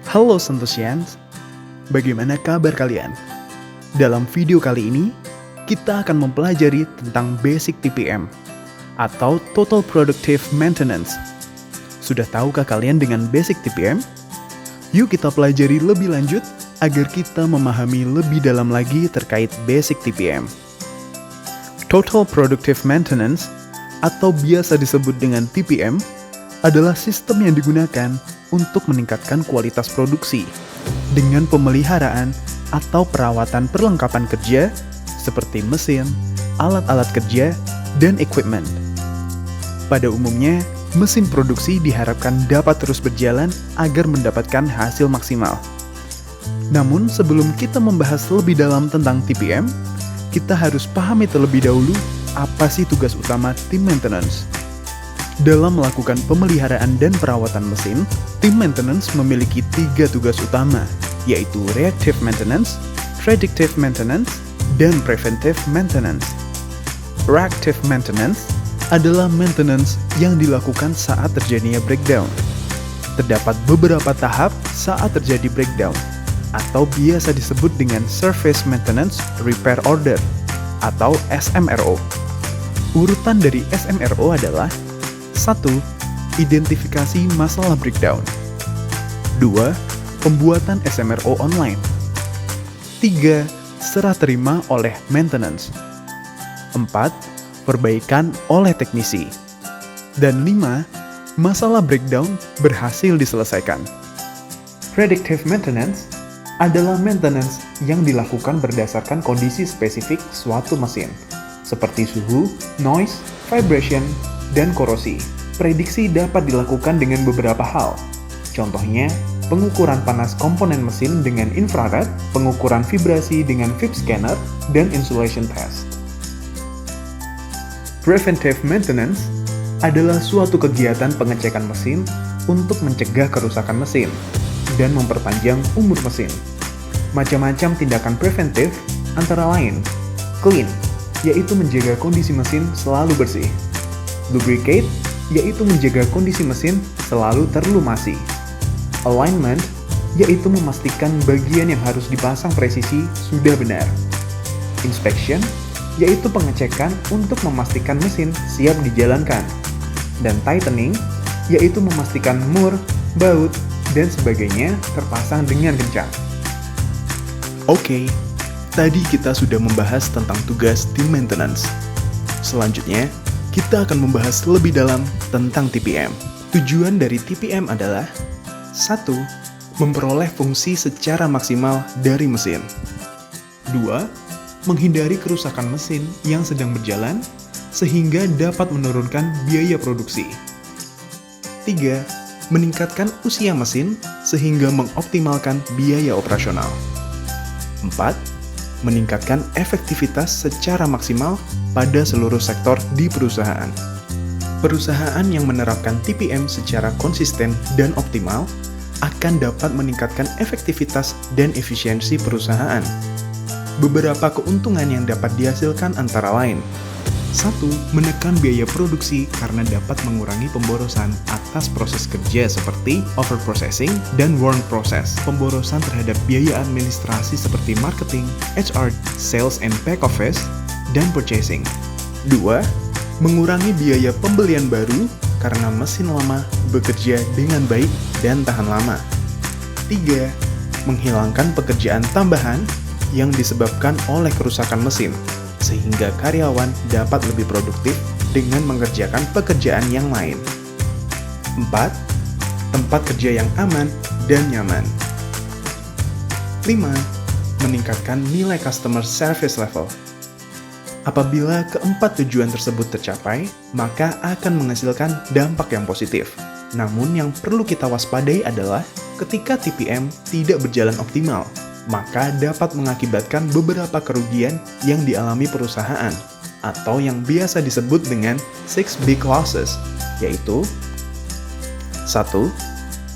Halo Sentusians, bagaimana kabar kalian? Dalam video kali ini, kita akan mempelajari tentang basic TPM atau Total Productive Maintenance. Sudah tahukah kalian dengan basic TPM? Yuk kita pelajari lebih lanjut agar kita memahami lebih dalam lagi terkait basic TPM. Total Productive Maintenance atau biasa disebut dengan TPM adalah sistem yang digunakan untuk meningkatkan kualitas produksi dengan pemeliharaan atau perawatan perlengkapan kerja seperti mesin, alat-alat kerja, dan equipment. Pada umumnya, mesin produksi diharapkan dapat terus berjalan agar mendapatkan hasil maksimal. Namun, sebelum kita membahas lebih dalam tentang TPM, kita harus pahami terlebih dahulu apa sih tugas utama tim maintenance. Dalam melakukan pemeliharaan dan perawatan mesin, tim maintenance memiliki 3 tugas utama, yaitu reactive maintenance, predictive maintenance, dan preventive maintenance. Reactive maintenance adalah maintenance yang dilakukan saat terjadinya breakdown. Terdapat beberapa tahap saat terjadi breakdown, atau biasa disebut dengan Service Maintenance Repair Order, atau SMRO. Urutan dari SMRO adalah 1. Identifikasi masalah breakdown. 2. Pembuatan SMRO online. 3. Serah terima oleh maintenance. 4. Perbaikan oleh teknisi. Dan 5. Masalah breakdown berhasil diselesaikan. Predictive maintenance adalah maintenance yang dilakukan berdasarkan kondisi spesifik suatu mesin, seperti suhu, noise, vibration, dan korosi. Prediksi dapat dilakukan dengan beberapa hal. Contohnya, pengukuran panas komponen mesin dengan infrared, pengukuran vibrasi dengan vib scanner, dan insulation test. Preventive maintenance adalah suatu kegiatan pengecekan mesin untuk mencegah kerusakan mesin dan memperpanjang umur mesin. Macam-macam tindakan preventif antara lain clean, yaitu menjaga kondisi mesin selalu bersih. Lubricate, yaitu menjaga kondisi mesin selalu terlumasi. Alignment, yaitu memastikan bagian yang harus dipasang presisi sudah benar. Inspection, yaitu pengecekan untuk memastikan mesin siap dijalankan. Dan tightening, yaitu memastikan mur, baut, dan sebagainya terpasang dengan kencang. Oke, tadi kita sudah membahas tentang tugas tim maintenance. Selanjutnya, kita akan membahas lebih dalam tentang TPM. Tujuan dari TPM adalah 1. Memperoleh fungsi secara maksimal dari mesin. 2. Menghindari kerusakan mesin yang sedang berjalan sehingga dapat menurunkan biaya produksi. 3. Meningkatkan usia mesin sehingga mengoptimalkan biaya operasional. 4. Meningkatkan efektivitas secara maksimal pada seluruh sektor di perusahaan. Perusahaan yang menerapkan TPM secara konsisten dan optimal akan dapat meningkatkan efektivitas dan efisiensi perusahaan. Beberapa keuntungan yang dapat dihasilkan antara lain: 1. Menekan biaya produksi karena dapat mengurangi pemborosan atas proses kerja seperti overprocessing dan worn process. Pemborosan terhadap biaya administrasi seperti marketing, HR, sales and back office, dan purchasing. 2. Mengurangi biaya pembelian baru karena mesin lama bekerja dengan baik dan tahan lama. 3. Menghilangkan pekerjaan tambahan yang disebabkan oleh kerusakan mesin, sehingga karyawan dapat lebih produktif dengan mengerjakan pekerjaan yang lain. 4. Tempat kerja yang aman dan nyaman. 5. Meningkatkan nilai customer service level. Apabila keempat tujuan tersebut tercapai, maka akan menghasilkan dampak yang positif. Namun yang perlu kita waspadai adalah ketika TPM tidak berjalan optimal, maka dapat mengakibatkan beberapa kerugian yang dialami perusahaan, atau yang biasa disebut dengan 6 big losses, yaitu 1.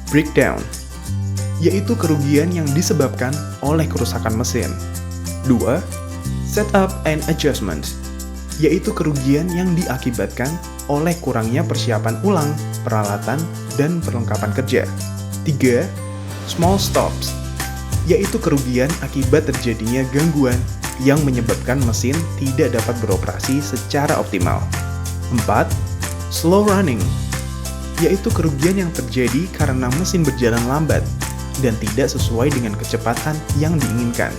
Breakdown, yaitu kerugian yang disebabkan oleh kerusakan mesin. 2. Setup and adjustment, yaitu kerugian yang diakibatkan oleh kurangnya persiapan ulang, peralatan, dan perlengkapan kerja. 3. small stops, yaitu kerugian akibat terjadinya gangguan yang menyebabkan mesin tidak dapat beroperasi secara optimal. 4. Slow running, yaitu kerugian yang terjadi karena mesin berjalan lambat dan tidak sesuai dengan kecepatan yang diinginkan.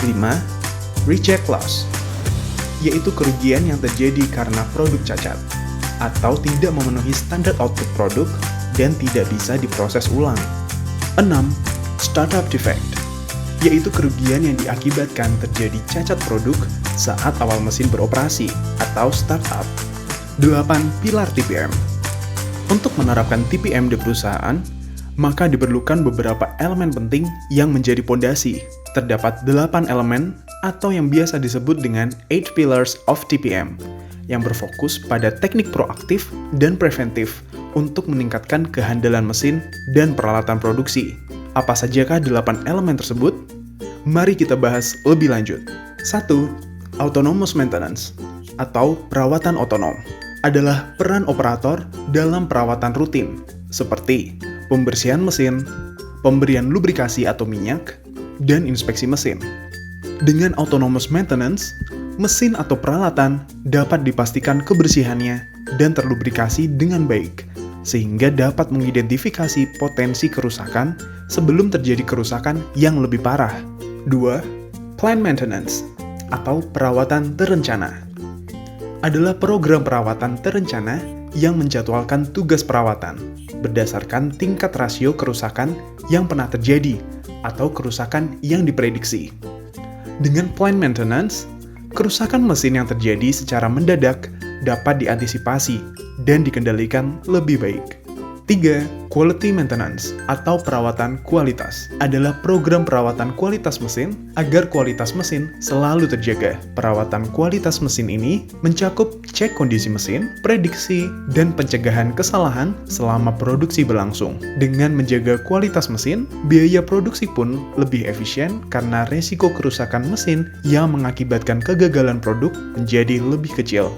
5. Reject loss, yaitu kerugian yang terjadi karena produk cacat atau tidak memenuhi standar output produk dan tidak bisa diproses ulang. 6. Startup defect, yaitu kerugian yang diakibatkan terjadi cacat produk saat awal mesin beroperasi atau startup. 8. Pilar TPM. Untuk menerapkan TPM di perusahaan, maka diperlukan beberapa elemen penting yang menjadi pondasi. Terdapat 8 elemen atau yang biasa disebut dengan 8 Pillars of TPM yang berfokus pada teknik proaktif dan preventif untuk meningkatkan kehandalan mesin dan peralatan produksi. Apa sajakah 8 elemen tersebut? Mari kita bahas lebih lanjut. 1. Autonomous maintenance atau perawatan otonom adalah peran operator dalam perawatan rutin seperti pembersihan mesin, pemberian lubrikasi atau minyak, dan inspeksi mesin. Dengan autonomous maintenance, mesin atau peralatan dapat dipastikan kebersihannya dan terlubrikasi dengan baik, sehingga dapat mengidentifikasi potensi kerusakan sebelum terjadi kerusakan yang lebih parah. 2. Planned maintenance atau perawatan terencana adalah program perawatan terencana yang menjadwalkan tugas perawatan berdasarkan tingkat rasio kerusakan yang pernah terjadi atau kerusakan yang diprediksi. Dengan planned maintenance, kerusakan mesin yang terjadi secara mendadak dapat diantisipasi dan dikendalikan lebih baik. 3. Quality maintenance atau perawatan kualitas adalah program perawatan kualitas mesin agar kualitas mesin selalu terjaga. Perawatan kualitas mesin ini mencakup cek kondisi mesin, prediksi, dan pencegahan kesalahan selama produksi berlangsung. Dengan menjaga kualitas mesin, biaya produksi pun lebih efisien karena resiko kerusakan mesin yang mengakibatkan kegagalan produk menjadi lebih kecil.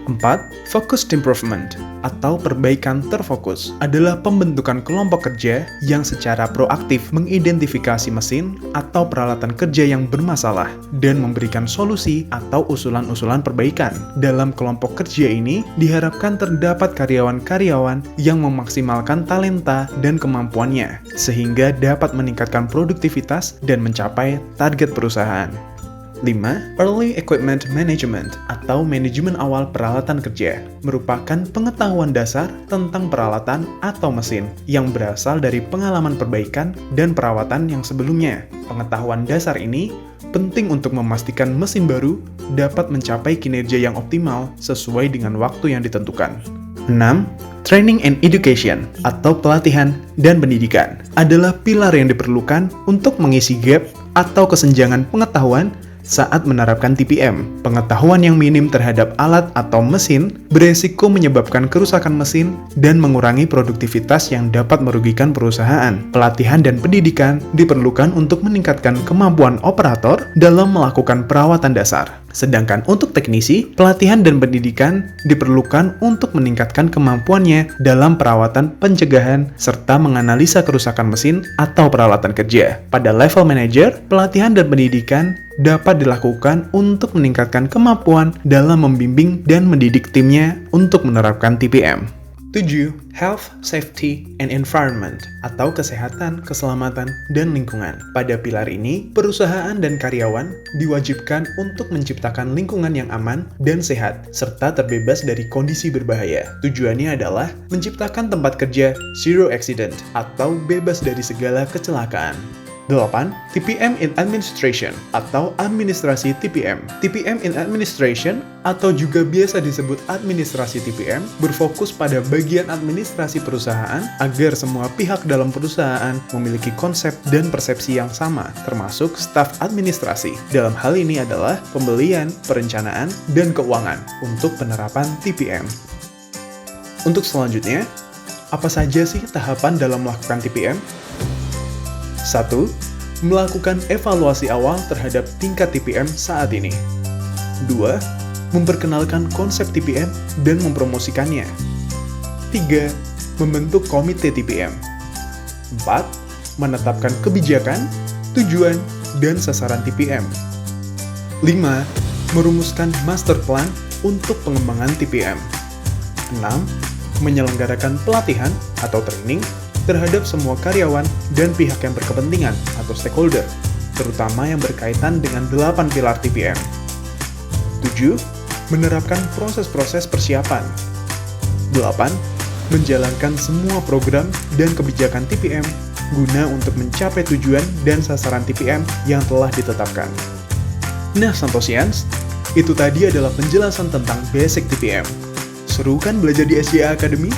4. Focused improvement atau perbaikan terfokus adalah pembentukan kelompok kerja yang secara proaktif mengidentifikasi mesin atau peralatan kerja yang bermasalah dan memberikan solusi atau usulan-usulan perbaikan. Dalam kelompok kerja ini diharapkan terdapat karyawan-karyawan yang memaksimalkan talenta dan kemampuannya sehingga dapat meningkatkan produktivitas dan mencapai target perusahaan. 5. Early Equipment Management atau manajemen awal peralatan kerja merupakan pengetahuan dasar tentang peralatan atau mesin yang berasal dari pengalaman perbaikan dan perawatan yang sebelumnya. Pengetahuan dasar ini penting untuk memastikan mesin baru dapat mencapai kinerja yang optimal sesuai dengan waktu yang ditentukan. 6. Training and Education atau pelatihan dan pendidikan adalah pilar yang diperlukan untuk mengisi gap atau kesenjangan pengetahuan saat menerapkan TPM. Pengetahuan yang minim terhadap alat atau mesin beresiko menyebabkan kerusakan mesin dan mengurangi produktivitas yang dapat merugikan perusahaan. Pelatihan dan pendidikan diperlukan untuk meningkatkan kemampuan operator dalam melakukan perawatan dasar. Sedangkan untuk teknisi, pelatihan dan pendidikan diperlukan untuk meningkatkan kemampuannya dalam perawatan pencegahan serta menganalisa kerusakan mesin atau peralatan kerja. Pada level manager, pelatihan dan pendidikan dapat dilakukan untuk meningkatkan kemampuan dalam membimbing dan mendidik timnya untuk menerapkan TPM. 7. Health, Safety, and Environment atau kesehatan, keselamatan, dan lingkungan. Pada pilar ini, perusahaan dan karyawan diwajibkan untuk menciptakan lingkungan yang aman dan sehat, serta terbebas dari kondisi berbahaya. Tujuannya adalah menciptakan tempat kerja zero accident atau bebas dari segala kecelakaan. 8. TPM in Administration atau administrasi TPM. TPM in Administration atau juga biasa disebut administrasi TPM berfokus pada bagian administrasi perusahaan agar semua pihak dalam perusahaan memiliki konsep dan persepsi yang sama, termasuk staf administrasi. Dalam hal ini adalah pembelian, perencanaan, dan keuangan untuk penerapan TPM. Untuk selanjutnya, apa saja sih tahapan dalam melakukan TPM? 1. Melakukan evaluasi awal terhadap tingkat TPM saat ini. 2. Memperkenalkan konsep TPM dan mempromosikannya. 3. Membentuk komite TPM. 4. menetapkan kebijakan, tujuan, dan sasaran TPM. 5. Merumuskan master plan untuk pengembangan TPM. 6. Menyelenggarakan pelatihan atau training terhadap semua karyawan dan pihak yang berkepentingan atau stakeholder, terutama yang berkaitan dengan 8 pilar TPM. 7. Menerapkan proses-proses persiapan. 8. Menjalankan semua program dan kebijakan TPM guna untuk mencapai tujuan dan sasaran TPM yang telah ditetapkan. Nah, Santosians, itu tadi adalah penjelasan tentang basic TPM. Seru kan belajar di SCA Academy?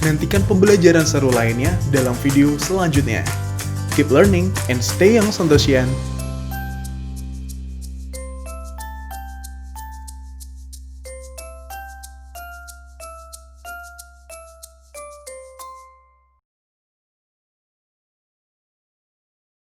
Nantikan pembelajaran seru lainnya dalam video selanjutnya. Keep learning and stay young, Santosian!